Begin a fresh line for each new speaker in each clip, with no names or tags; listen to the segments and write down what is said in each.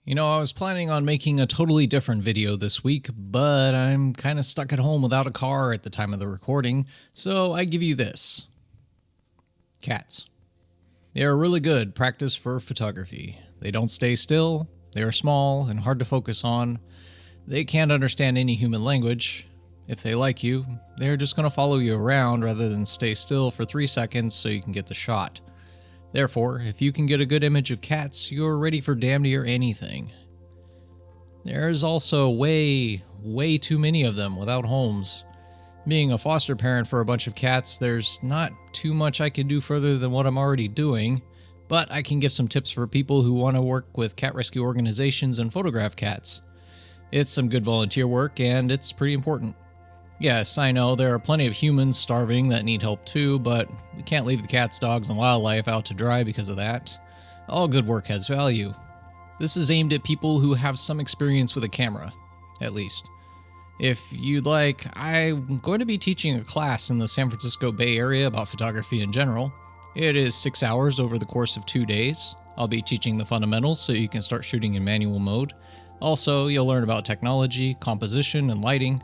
I was planning on making a totally different video this week, but I'm kind of stuck at home without a car at the time of the recording, so I give you this. Cats. They are really good practice for photography. They don't stay still, they are small and hard to focus on, they can't understand any human language. If they like you, they're just going to follow you around rather than stay still for 3 seconds so you can get the shot. Therefore, if you can get a good image of cats, you're ready for damn near anything. There's also way too many of them without homes. Being a foster parent for a bunch of cats, there's not too much I can do further than what I'm already doing, but I can give some tips for people who want to work with cat rescue organizations and photograph cats. It's some good volunteer work, and it's pretty important. Yes, I know there are plenty of humans starving that need help too, but we can't leave the cats, dogs, and wildlife out to dry because of that. All good work has value. This is aimed at people who have some experience with a camera, at least. If you'd like, I'm going to be teaching a class in the San Francisco Bay Area about photography in general. It is 6 hours over the course of 2 days. I'll be teaching the fundamentals so you can start shooting in manual mode. Also, you'll learn about technology, composition, and lighting.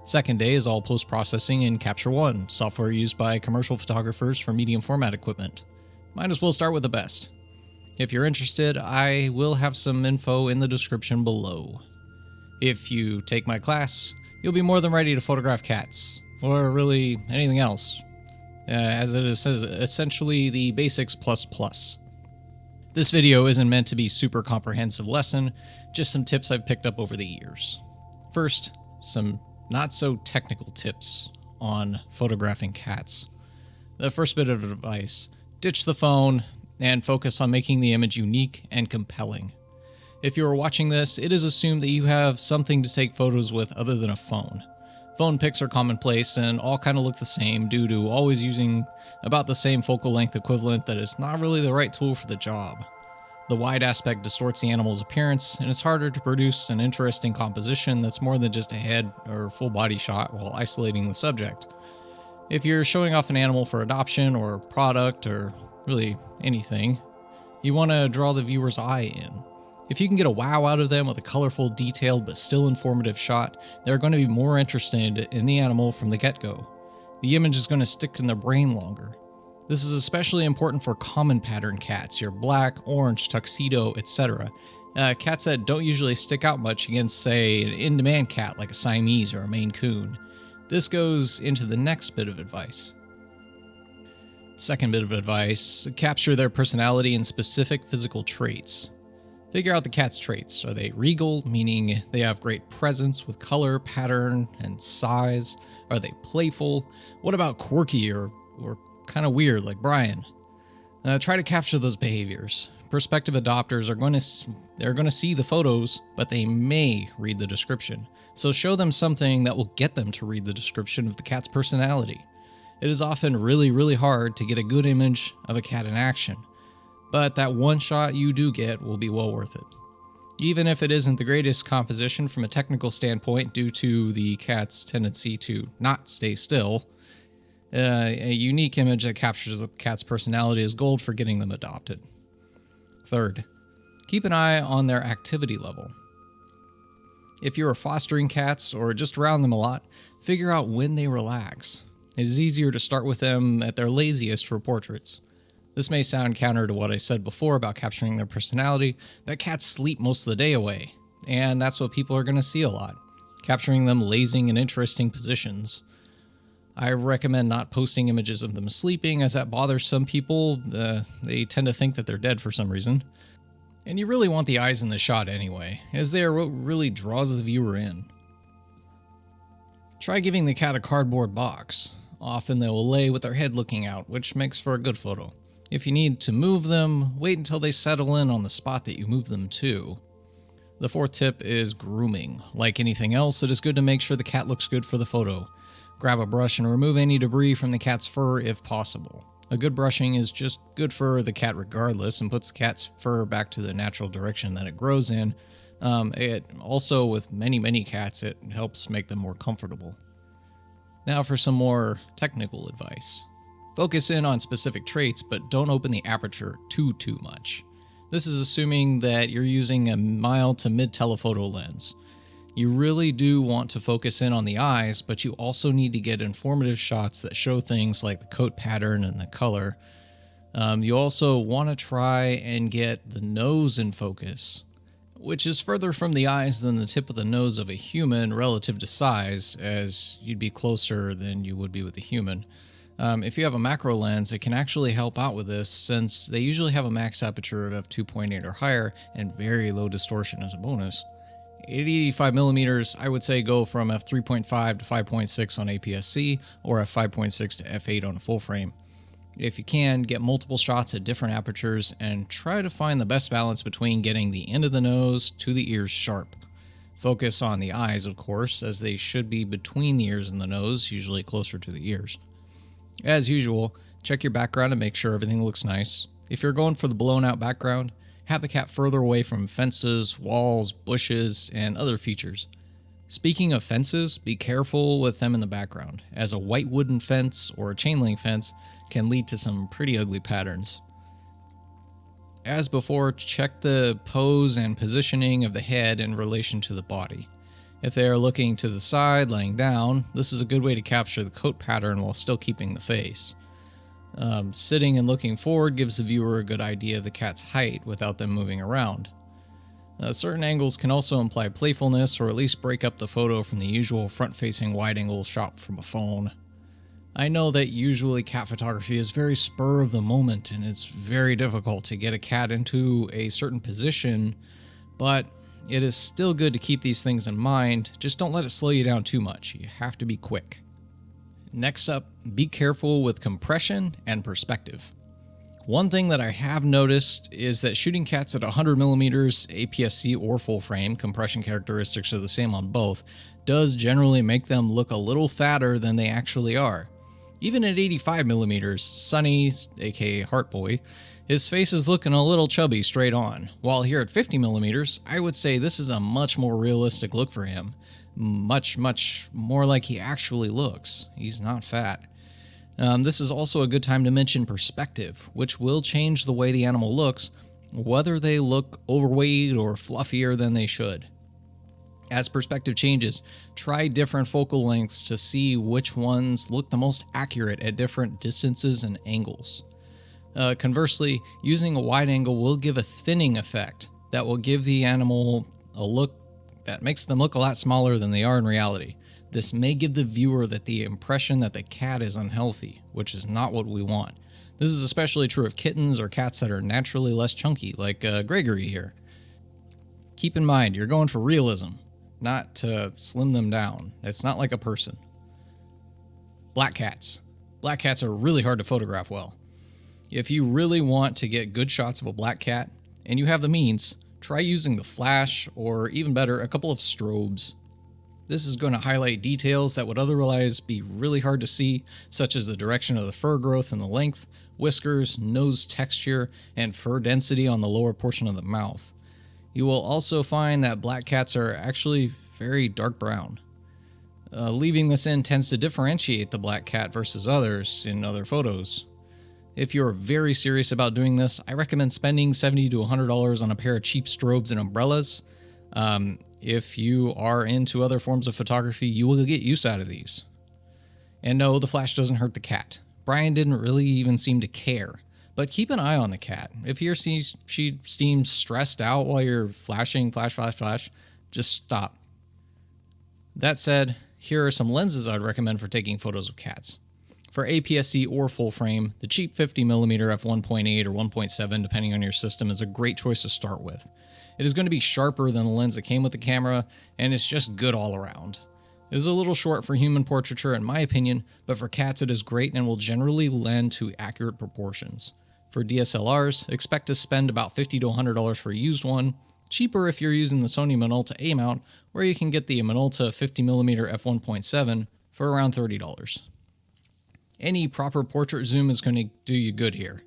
Second day is all post-processing in Capture One, software used by commercial photographers for medium format equipment. Might as well start with the best. If you're interested, I will have some info in the description below. If you take my class, you'll be more than ready to photograph cats, or really anything else, as it is essentially the basics plus. This video isn't meant to be a super comprehensive lesson, just some tips I've picked up over the years. First, some not so technical tips on photographing cats. The first bit of advice: ditch the phone and focus on making the image unique and compelling. If you are watching this, it is assumed that you have something to take photos with other than a phone. Phone pics are commonplace and all kind of look the same due to always using about the same focal length equivalent that is not really the right tool for the job. The wide aspect distorts the animal's appearance, and it's harder to produce an interesting composition that's more than just a head or full body shot while isolating the subject. If you're showing off an animal for adoption or product or really anything, you want to draw the viewer's eye in. If you can get a wow out of them with a colorful, detailed, but still informative shot, they're going to be more interested in the animal from the get-go. The image is going to stick in their brain longer. This is especially important for common pattern cats, your black, orange, tuxedo, etc. Cats that don't usually stick out much against, say, an in-demand cat like a Siamese or a Maine Coon. This goes into the next bit of advice. Second bit of advice: capture their personality and specific physical traits. Figure out the cat's traits. Are they regal, meaning they have great presence with color, pattern, and size? Are they playful? What about quirky or kind of weird like Brian? Try to capture those behaviors. Prospective adopters are going to see the photos, but they may read the description. So show them something that will get them to read the description of the cat's personality. It is often really hard to get a good image of a cat in action, but that one shot you do get will be well worth it. Even if it isn't the greatest composition from a technical standpoint due to the cat's tendency to not stay still, a unique image that captures the cat's personality is gold for getting them adopted. Third, keep an eye on their activity level. If you are fostering cats or just around them a lot, figure out when they relax. It is easier to start with them at their laziest for portraits. This may sound counter to what I said before about capturing their personality, but cats sleep most of the day away, and that's what people are going to see a lot, capturing them lazing in interesting positions. I recommend not posting images of them sleeping, as that bothers some people. They tend to think that they're dead for some reason. And you really want the eyes in the shot anyway, as they are what really draws the viewer in. Try giving the cat a cardboard box. Often they will lay with their head looking out, which makes for a good photo. If you need to move them, wait until they settle in on the spot that you move them to. The fourth tip is grooming. Like anything else, it is good to make sure the cat looks good for the photo. Grab a brush and remove any debris from the cat's fur if possible. A good brushing is just good for the cat regardless and puts the cat's fur back to the natural direction that it grows in. It also, with many cats, it helps make them more comfortable. Now for some more technical advice. Focus in on specific traits, but don't open the aperture too much. This is assuming that you're using a mild to mid telephoto lens. You really do want to focus in on the eyes, but you also need to get informative shots that show things like the coat pattern and the color. You also want to try and get the nose in focus, which is further from the eyes than the tip of the nose of a human relative to size, as you'd be closer than you would be with a human. If you have a macro lens, it can actually help out with this, since they usually have a max aperture of f2.8 or higher and very low distortion as a bonus. At 85 millimeters, I would say go from f3.5 to 5.6 on APS-C or f5.6 to f8 on a full frame. If you can, get multiple shots at different apertures and try to find the best balance between getting the end of the nose to the ears sharp. Focus on the eyes, of course, as they should be between the ears and the nose, usually closer to the ears. As usual, check your background and make sure everything looks nice. If you're going for the blown out background, have the cat further away from fences, walls, bushes, and other features. Speaking of fences, be careful with them in the background, as a white wooden fence or a chain link fence can lead to some pretty ugly patterns. As before, check the pose and positioning of the head in relation to the body. If they are looking to the side, laying down, this is a good way to capture the coat pattern while still keeping the face. Sitting and looking forward gives the viewer a good idea of the cat's height without them moving around. Certain angles can also imply playfulness or at least break up the photo from the usual front-facing wide-angle shot from a phone. I know that usually cat photography is very spur of the moment and it's very difficult to get a cat into a certain position, but it is still good to keep these things in mind. Just don't let it slow you down too much. You have to be quick. Next up, be careful with compression and perspective. One thing that I have noticed is that shooting cats at 100mm APS-C or full frame, compression characteristics are the same on both, does generally make them look a little fatter than they actually are. Even at 85mm, Sunny, aka Heartboy, his face is looking a little chubby straight on, while here at 50mm, I would say this is a much more realistic look for him. Much more like he actually looks. He's not fat. This is also a good time to mention perspective, which will change the way the animal looks, whether they look overweight or fluffier than they should. As perspective changes, try different focal lengths to see which ones look the most accurate at different distances and angles. Conversely, using a wide angle will give a thinning effect that will give the animal a look that makes them look a lot smaller than they are in reality. This may give the viewer the impression that the cat is unhealthy, which is not what we want. This is especially true of kittens or cats that are naturally less chunky, like Gregory here. Keep in mind, you're going for realism, not to slim them down. It's not like a person. Black cats. Black cats are really hard to photograph well. If you really want to get good shots of a black cat, and you have the means, try using the flash, or even better, a couple of strobes. This is going to highlight details that would otherwise be really hard to see, such as the direction of the fur growth and the length, whiskers, nose texture, and fur density on the lower portion of the mouth. You will also find that black cats are actually very dark brown. Leaving this in tends to differentiate the black cat versus others in other photos. If you're very serious about doing this, I recommend spending $70 to $100 on a pair of cheap strobes and umbrellas. If you are into other forms of photography, you will get use out of these. And no, the flash doesn't hurt the cat. Brian didn't really even seem to care. But keep an eye on the cat. If he or she seems stressed out while you're flashing, flash, just stop. That said, here are some lenses I'd recommend for taking photos of cats. For APS-C or full frame, the cheap 50mm f1.8 or 1.7, depending on your system, is a great choice to start with. It is going to be sharper than the lens that came with the camera, and it's just good all around. It is a little short for human portraiture in my opinion, but for cats it is great and will generally lend to accurate proportions. For DSLRs, expect to spend about $50 to $100 for a used one, cheaper if you're using the Sony Minolta A mount, where you can get the Minolta 50mm f1.7 for around $30. Any proper portrait zoom is going to do you good here,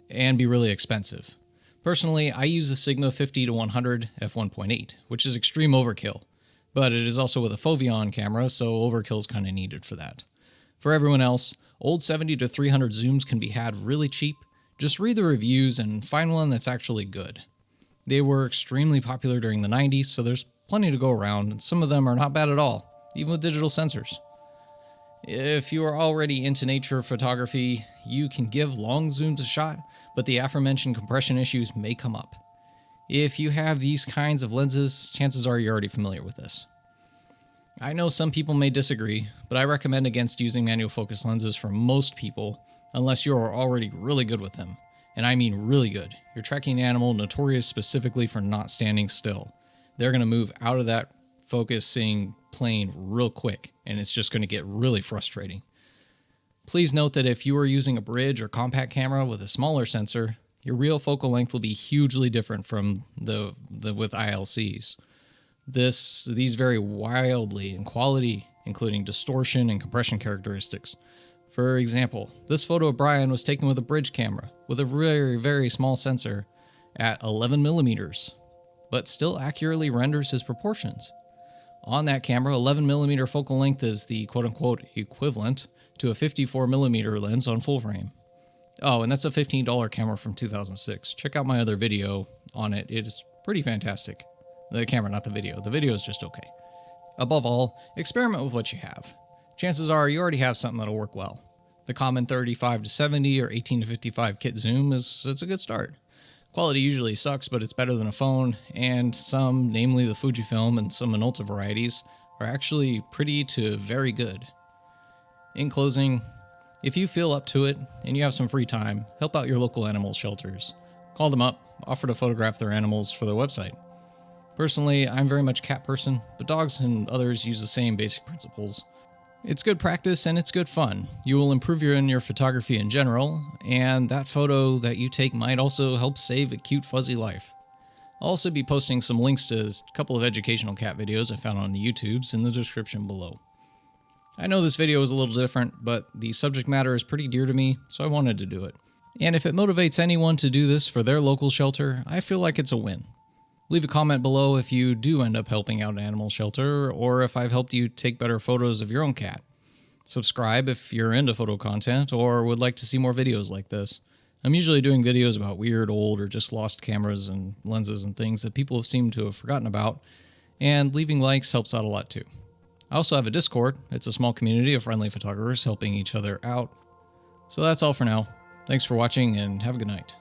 and be really expensive. Personally, I use the Sigma 50 to 100 f1.8, which is extreme overkill, but it is also with a Foveon camera, so overkill is kind of needed for that. For everyone else, old 70 to 300 zooms can be had really cheap. Just read the reviews and find one that's actually good. They were extremely popular during the 90s, so there's plenty to go around, and some of them are not bad at all, even with digital sensors. If you are already into nature photography, you can give long zooms a shot, but the aforementioned compression issues may come up. If you have these kinds of lenses, chances are you're already familiar with this. I know some people may disagree, but I recommend against using manual focus lenses for most people, unless you are already really good with them. And I mean really good. You're tracking an animal notorious specifically for not standing still. They're going to move out of that focusing plane real quick, and it's just going to get really frustrating. Please note that if you are using a bridge or compact camera with a smaller sensor, your real focal length will be hugely different from the with ILCs. These vary wildly in quality, including distortion and compression characteristics. For example, this photo of Brian was taken with a bridge camera with a very, very small sensor at 11 millimeters, but still accurately renders his proportions. On that camera, 11 millimeter focal length is the quote-unquote equivalent to a 54 millimeter lens on full frame. Oh, and that's a $15 camera from 2006. Check out my other video on it. It is pretty fantastic. The camera, not the video. The video is just okay. Above all, experiment with what you have. Chances are you already have something that'll work well. The common 35 to 70 or 18 to 55 kit zoom it's a good start. Quality usually sucks, but it's better than a phone, and some, namely the Fujifilm and some Minolta varieties, are actually pretty to very good. In closing, if you feel up to it and you have some free time, help out your local animal shelters. Call them up, offer to photograph their animals for their website. Personally, I'm very much a cat person, but dogs and others use the same basic principles. It's good practice and it's good fun. You will improve in your photography in general, and that photo that you take might also help save a cute fuzzy life. I'll also be posting some links to a couple of educational cat videos I found on the YouTubes in the description below. I know this video is a little different, but the subject matter is pretty dear to me, so I wanted to do it. And if it motivates anyone to do this for their local shelter, I feel like it's a win. Leave a comment below if you do end up helping out an animal shelter, or if I've helped you take better photos of your own cat. Subscribe if you're into photo content or would like to see more videos like this. I'm usually doing videos about weird, old, or just lost cameras and lenses and things that people seem to have forgotten about, and leaving likes helps out a lot too. I also have a Discord. It's a small community of friendly photographers helping each other out. So that's all for now. Thanks for watching and have a good night.